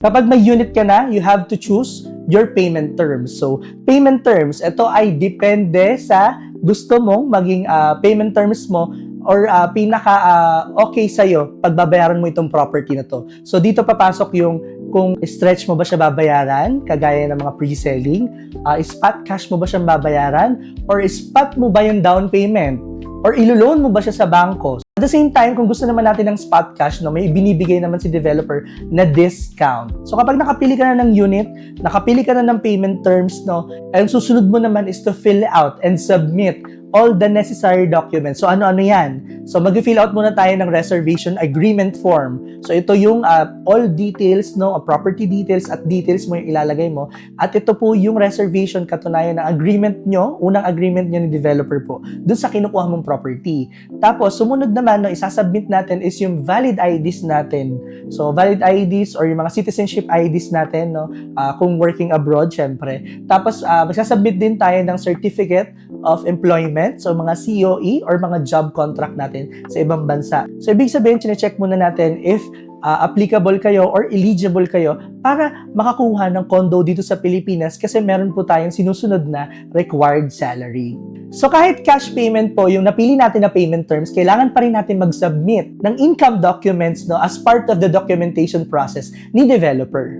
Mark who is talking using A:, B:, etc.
A: Kapag may unit ka na, you have to choose your payment terms. So, payment terms, ito ay depende sa gusto mong maging payment terms mo or okay sa'yo pag babayaran mo itong property na to. So, dito papasok yung kung stretch mo ba siya babayaran, kagaya ng mga pre-selling, spot cash mo ba siyang babayaran, or spot mo ba yung down payment, or ilo-loan mo ba siya sa bangko. At the same time, kung gusto naman natin ng spot cash, no, may binibigay naman si developer na discount. So kapag nakapili ka na ng unit, nakapili ka na ng payment terms, no, ang susunod mo naman is to fill out and submit all the necessary documents. So ano-ano yan? So mag-fill out muna tayo ng reservation agreement form. So ito yung all details, no, property details at details mo yung ilalagay mo. At ito po yung reservation katunayan ng agreement nyo, unang agreement nyo ni developer po, dun sa kinukuha mong property. Tapos sumunod naman, no, isasubmit natin is yung valid IDs natin. So valid IDs or yung mga citizenship IDs natin, no, kung working abroad, syempre. Tapos magsasubmit din tayo ng certificate of employment, so mga COE or mga job contract natin sa ibang bansa. So ibig sabihin, chine-check muna natin if applicable kayo or eligible kayo para makakuha ng condo dito sa Pilipinas kasi meron po tayong sinusunod na required salary. So kahit cash payment po yung napili natin na payment terms, kailangan pa rin natin mag-submit ng income documents, no, as part of the documentation process ni developer.